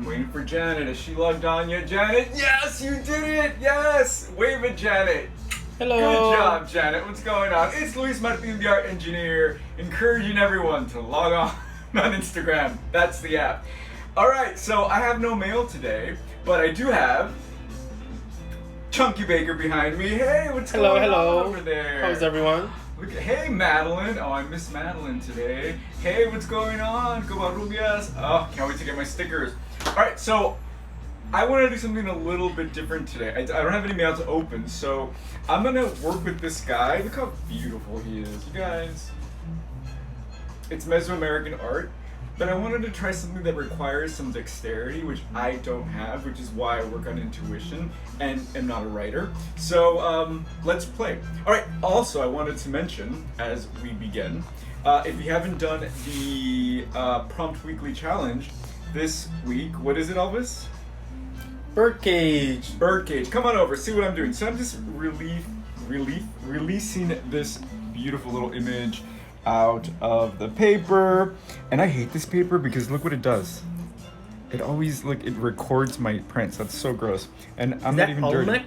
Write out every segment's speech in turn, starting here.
waiting for Janet. Has she logged on yet, Janet? Yes, you did it! Yes! Wave at Janet. Hello. Good job, Janet. What's going on? It's Luis Martin, the Art Engineer, encouraging everyone to log on Instagram. That's the app. All right, so I have no mail today, but I do have Chunky Baker behind me. Hey, what's going on over there? How's everyone? Look at, hey, Madeline. Oh, I miss Madeline today. Hey, what's going on? Covarrubias. Oh, can't wait to get my stickers. All right, so I want to do something a little bit different today. I don't have any mail to open, so I'm going to work with this guy. Look how beautiful he is, you guys. It's Mesoamerican art, but I wanted to try something that requires some dexterity, which I don't have, which is why I work on intuition and am not a writer. So let's play. All right, also I wanted to mention as we begin, if you haven't done the Prompt Weekly Challenge this week, what is it, Elvis? Birdcage. Birdcage. Come on over, see what I'm doing. So I'm just releasing this beautiful little image out of the paper, and I hate this paper because look what it does. It always it records my prints. That's so gross. And I'm not even dirty.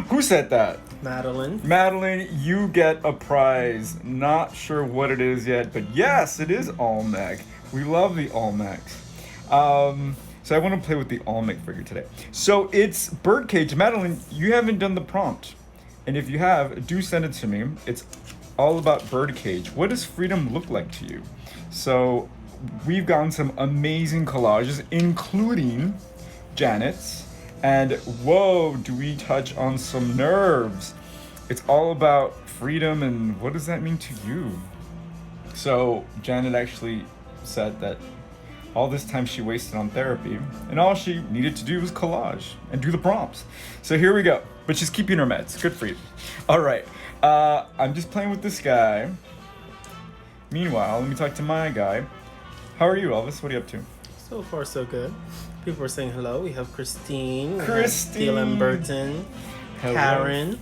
Who said that? Madeline. Madeline, you get a prize. Not sure what it is yet, but yes, it is Olmec. We love the Olmecs. So I want to play with the Olmec figure today. So it's Birdcage. Madeline, you haven't done the prompt, and if you have, do send it to me. It's all about Birdcage. What does freedom look like to you? So we've gotten some amazing collages, including Janet's, and whoa, do we touch on some nerves. It's all about freedom, and what does that mean to you? So Janet actually said that all this time she wasted on therapy, and all she needed to do was collage and do the prompts. So here we go. But she's keeping her meds. Good for you. All right. I'm just playing with this guy. Meanwhile, let me talk to my guy. How are you, Elvis? What are you up to? So far, so good. People are saying hello. We have Christine. Christine. Dylan Burton. Hello. Karen.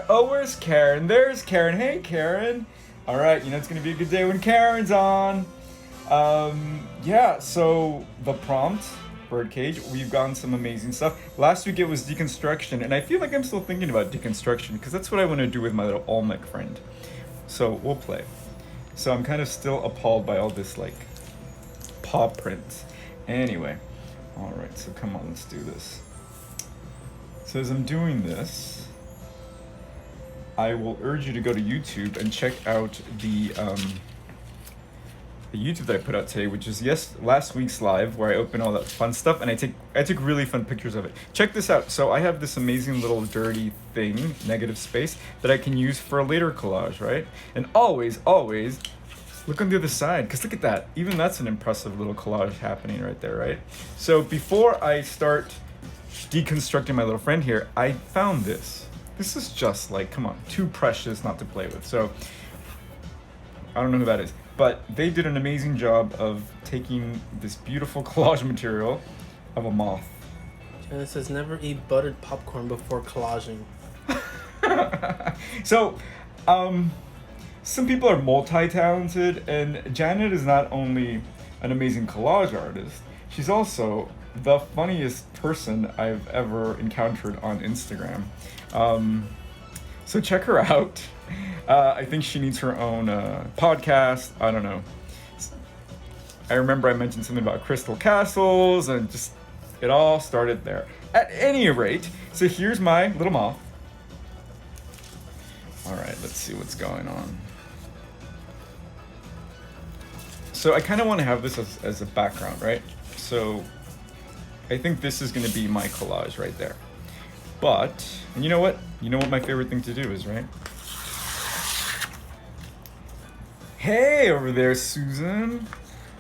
Oh, where's Karen? There's Karen. Hey, Karen. All right. You know, it's going to be a good day when Karen's on. Yeah, so the prompt, Birdcage, we've gotten some amazing stuff. Last week it was Deconstruction, and I feel like I'm still thinking about Deconstruction because that's what I want to do with my little Olmec friend. So we'll play. So I'm kind of still appalled by all this paw print. Anyway, all right, so come on, let's do this. So as I'm doing this, I will urge you to go to YouTube and check out the YouTube that I put out today, which is last week's live where I open all that fun stuff and I took really fun pictures of it. Check this out. So I have this amazing little dirty thing, negative space, that I can use for a later collage, right? And always look on the other side, because look at that. Even that's an impressive little collage happening right there, right? So before I start deconstructing my little friend here, I found this. This is just come on, too precious not to play with. So I don't know who that is. But they did an amazing job of taking this beautiful collage material of a moth. And it says never eat buttered popcorn before collaging. So, some people are multi-talented, and Janet is not only an amazing collage artist, she's also the funniest person I've ever encountered on Instagram. So check her out. I think she needs her own podcast. I don't know. I remember I mentioned something about crystal castles, and just it all started there. At any rate, so here's my little moth. All right, let's see what's going on. So I kind of want to have this as a background, right? So I think this is going to be my collage right there. But, and you know what? You know what my favorite thing to do is, right? Hey, over there, Susan.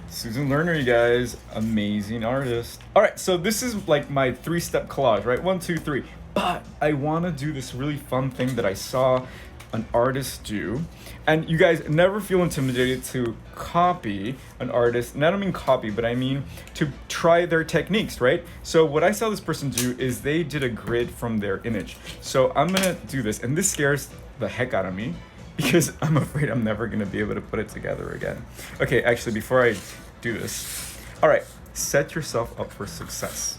Susan Lerner, you guys. Amazing artist. All right, so this is my 3-step collage, right? 1, 2, 3. But I want to do this really fun thing that I saw an artist do. And you guys never feel intimidated to copy an artist. And I don't mean copy, but I mean to try their techniques, right? So what I saw this person do is they did a grid from their image. So I'm going to do this. And this scares the heck out of me because I'm afraid I'm never going to be able to put it together again. Okay, actually, before I do this. All right, set yourself up for success.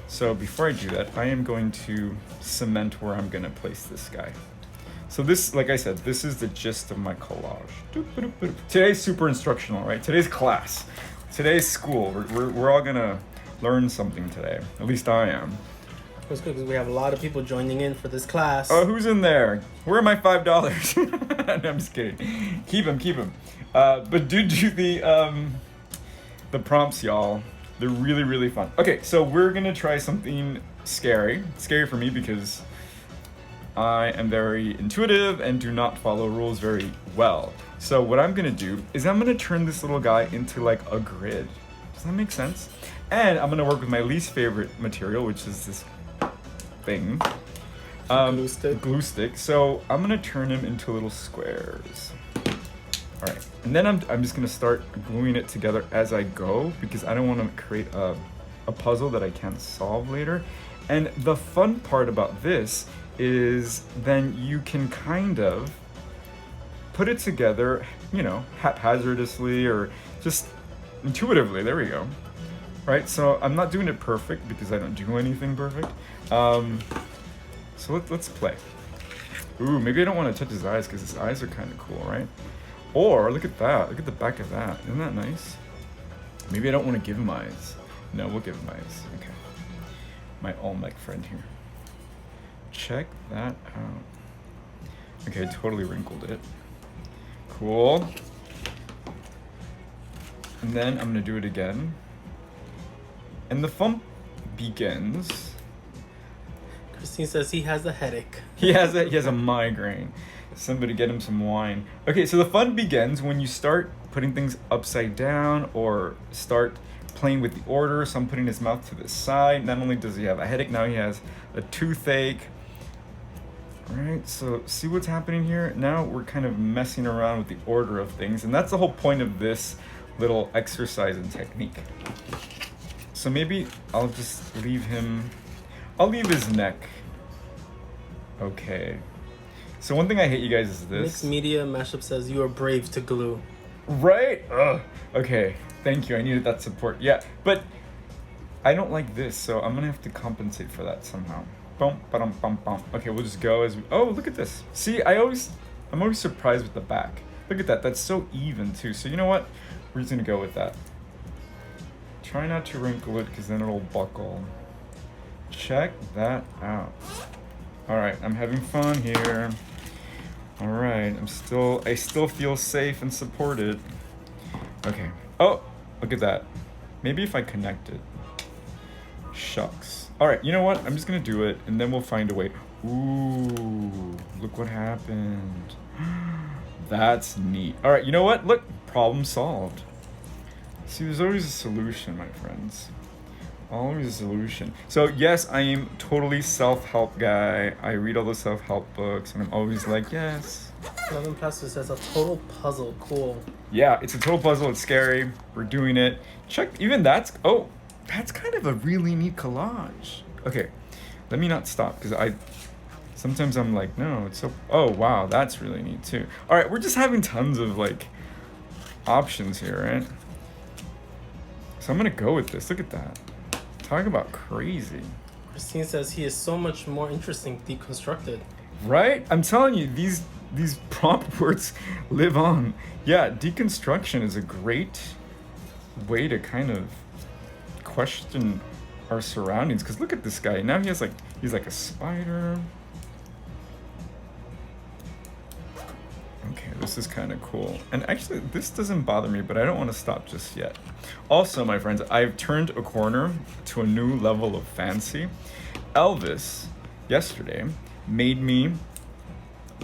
So before I do that, I am going to cement where I'm gonna place this guy. So this, like I said, this is the gist of my collage. Today's super instructional, right? Today's class. Today's school. We're all gonna learn something today. At least I am. It's good because we have a lot of people joining in for this class. Oh, who's in there? Where are my $5? No, I'm just kidding. Keep them. But do the prompts, y'all. They're really, really fun. Okay, so we're gonna try something scary. Scary for me because I am very intuitive and do not follow rules very well. So what I'm gonna do is I'm gonna turn this little guy into like a grid. Does that make sense? And I'm gonna work with my least favorite material, which is this thing. Glue stick. So I'm gonna turn him into little squares. All right, and then I'm just gonna start gluing it together as I go because I don't want to create a puzzle that I can't solve later. And the fun part about this is then you can kind of put it together, you know, haphazardly or just intuitively. There we go. Right, so I'm not doing it perfect because I don't do anything perfect. So let's play. Ooh, maybe I don't want to touch his eyes because his eyes are kind of cool, right? Or look at that. Look at the back of that. Isn't that nice? Maybe I don't want to give him eyes. No, we'll give him eyes. Okay. My Olmec friend here. Check that out. Okay, I totally wrinkled it. Cool. And then I'm gonna do it again. And the fun begins. Christine says he has a headache. He has a migraine. Somebody get him some wine. Okay, so the fun begins when you start putting things upside down or start playing with the order. So I'm putting his mouth to the side. Not only does he have a headache, now he has a toothache. All right, so see what's happening here? Now we're kind of messing around with the order of things, and that's the whole point of this little exercise and technique. So maybe I'll just I'll leave his neck. Okay. So one thing I hate, you guys, is this. Mixed Media Mashup says you are brave to glue. Right? Ugh. Okay. Thank you. I needed that support. Yeah. But I don't like this, so I'm gonna have to compensate for that somehow. Bum, ba-dum, bum, bum. Okay, we'll just go as we. Oh, look at this. See, I'm always surprised with the back. Look at that. That's so even too. So you know what? We're just gonna go with that. Try not to wrinkle it because then it'll buckle. Check that out. All right, I'm having fun here. All right, I still feel safe and supported. Okay. Oh, look at that. Maybe if I connect it. Shucks. All right, you know what? I'm just gonna do it, and then we'll find a way. Ooh, look what happened. That's neat. All right, you know what? Look, problem solved. See, there's always a solution, my friends. Always a solution. So yes, I am totally self-help guy. I read all the self-help books, and I'm always like, yes. 11 Pastor says a total puzzle. Cool. Yeah, it's a total puzzle. It's scary. We're doing it. Check. Even that's kind of a really neat collage. Okay, let me not stop because sometimes I'm like, no, it's so. Oh wow, that's really neat too. All right, we're just having tons of like options here, right? So I'm gonna go with this. Look at that. Talk about crazy. Christine says he is so much more interesting deconstructed. Right? I'm telling you, these prompt words live on. Yeah, deconstruction is a great way to kind of question our surroundings. Because look at this guy. Now he's like a spider. Okay, this is kind of cool. And actually, this doesn't bother me, but I don't want to stop just yet. Also, my friends, I've turned a corner to a new level of fancy. Elvis, yesterday, made me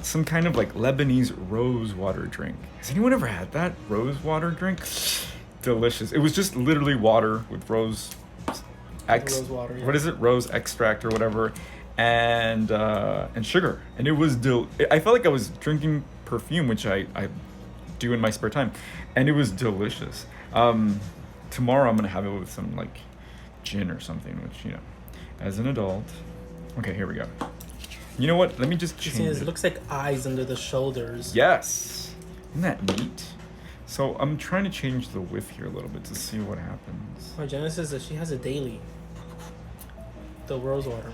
some kind of like Lebanese rose water drink. Has anyone ever had that? Rose water drink? Delicious. It was just literally water with rose water, yeah. What is it? Rose extract or whatever. And sugar. And it was I felt like I was drinking perfume, which I do in my spare time, and it was delicious. Tomorrow I'm gonna have it with some like gin or something, which, you know, as an adult. Okay, here we go. You know what? Let me just change it. It looks like eyes under the shoulders. Yes. Isn't that neat? So I'm trying to change the width here a little bit to see what happens. My Janice says that she has a daily. The rose water.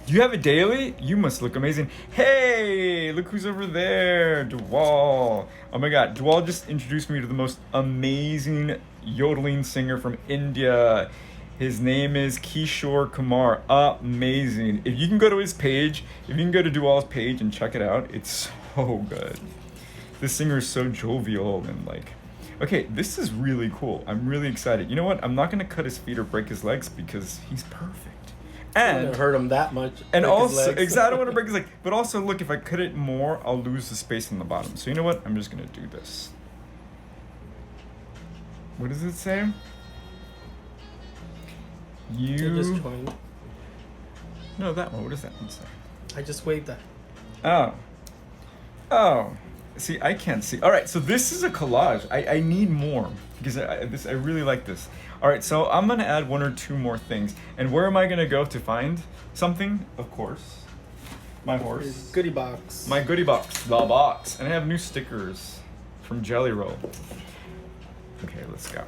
You have a daily? You must look amazing. Hey, look who's over there, Dwal. Oh my god, Dwal just introduced me to the most amazing yodeling singer from India. His name is Kishore Kumar. Amazing. If you can go to his page, if you can go to Dwal's page and check it out, it's so good. This singer is so jovial and like, okay, this is really cool. I'm really excited. You know what? I'm not gonna cut his feet or break his legs because he's perfect. And I wouldn't hurt him that much. And also, exactly, I don't want to break his leg. But also, look, if I cut it more, I'll lose the space on the bottom. So you know what? I'm just gonna do this. What does it say? You just joined. No, that one. What does that one say? I just waved that. Oh. Oh. See, I can't see. All right, so this is a collage. I need more because I really like this. All right, so I'm gonna add one or two more things. And where am I gonna go to find something? Of course, my horse. His goodie box. My goodie box, the box. And I have new stickers from Jelly Roll. Okay, let's go.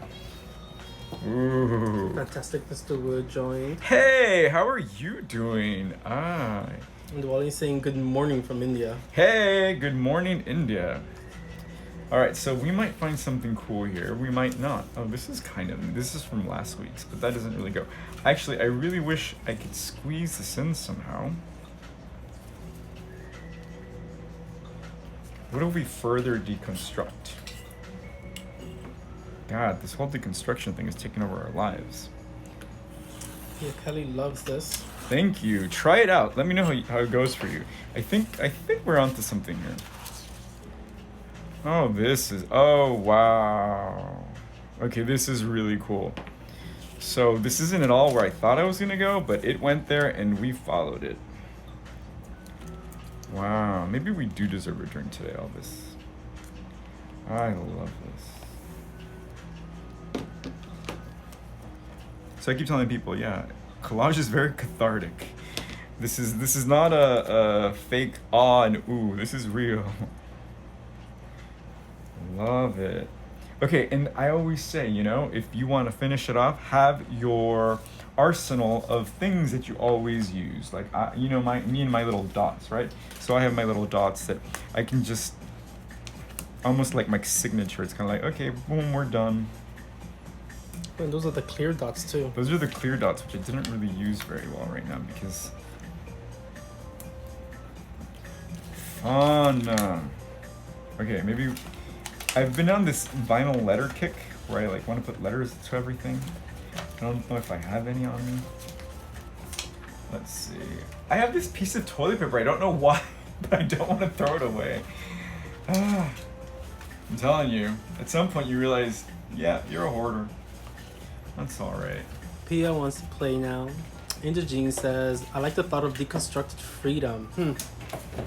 Ooh. Fantastic, Mr. Wood joined. Hey, how are you doing? And Wally saying good morning from India. Hey, good morning, India. All right, so we might find something cool here. We might not. Oh, this is from last week's, but that doesn't really go. Actually, I really wish I could squeeze this in somehow. What if we further deconstruct? God, this whole deconstruction thing is taking over our lives. Yeah, Kelly loves this. Thank you. Try it out. Let me know how it goes for you. I think we're onto something here. Oh, wow. Okay, this is really cool. So this isn't at all where I thought I was gonna go, but it went there and we followed it. Wow, maybe we do deserve a drink today, Elvis. I love this. So I keep telling people, yeah, collage is very cathartic. This is not a fake awe and ooh, this is real. Love it. Okay, and I always say, you know, if you want to finish it off, have your arsenal of things that you always use. Like, me and my little dots, right? So I have my little dots that I can just, almost like my signature. It's kind of like, okay, boom, we're done. And those are the clear dots too. Those are the clear dots, which I didn't really use very well right now because... Fun. Okay, maybe... I've been on this vinyl letter kick where I like want to put letters to everything. I don't know if I have any on me. Let's see. I have this piece of toilet paper. I don't know why, but I don't want to throw it away. I'm telling you, at some point you realize, yeah, you're a hoarder. That's all right. Pia wants to play now. Indogene says, I like the thought of deconstructed freedom.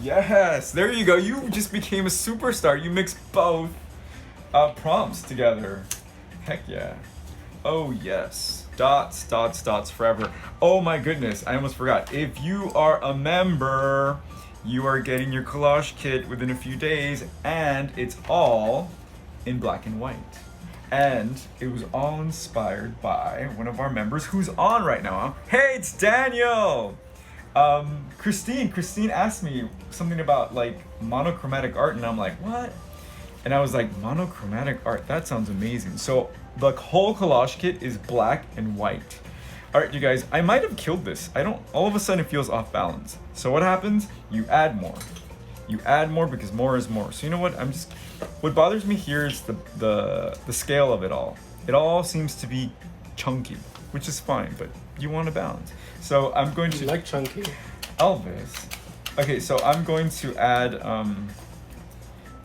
Yes, there you go. You just became a superstar. You mixed both prompts together. Heck yeah. Oh yes. Dots, dots, dots forever. Oh my goodness, I almost forgot. If you are a member, you are getting your collage kit within a few days, and it's all in black and white. And it was all inspired by one of our members who's on right now. Hey, it's Daniel! Christine asked me something about like monochromatic art, and I'm like, what? And I was like, monochromatic art, that sounds amazing. So the whole collage kit is black and white. All right, you guys, I might have killed this. All of a sudden it feels off balance. So what happens? You add more. You add more because more is more. So you know what? What bothers me here is the scale of it all. It all seems to be chunky, which is fine, but you want to balance. So I'm going to... You like chunky. Elvis. Okay, so I'm going to add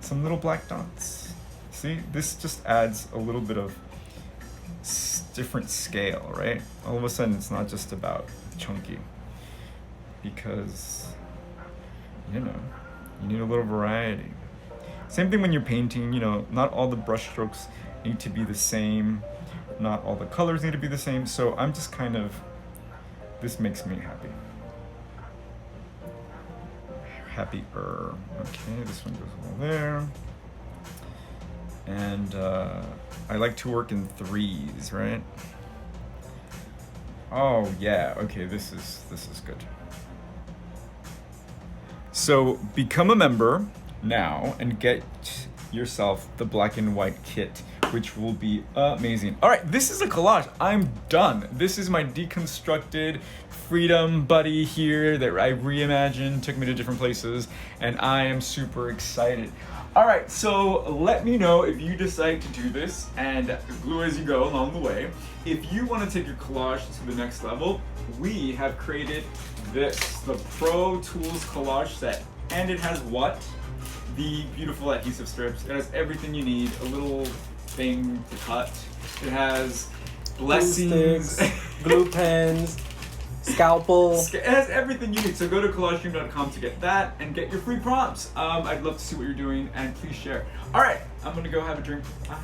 some little black dots. See, this just adds a little bit of different scale, right? All of a sudden it's not just about chunky, because, you know, you need a little variety. Same thing when you're painting, you know, not all the brush strokes need to be the same, not all the colors need to be the same, so I'm just kind of, this makes me happy. Happier. Okay, this one goes all there. And I like to work in threes, right? Oh yeah, okay, this is good. So become a member now and get yourself the black and white kit, which will be amazing. All right, this is a collage. I'm done. This is my Deconstructed Freedom buddy here that I reimagined, took me to different places, and I am super excited. All right, so let me know if you decide to do this and glue as you go along the way. If you want to take your collage to the next level, we have created this, the Pro Tools Collage Set. And it has what? The beautiful adhesive strips. It has everything you need, a little thing to cut. It has blessings, glue pens, scalpel. It has everything you need. So go to collagedream.com to get that and get your free prompts. I'd love to see what you're doing and please share. All right, I'm gonna go have a drink. Bye.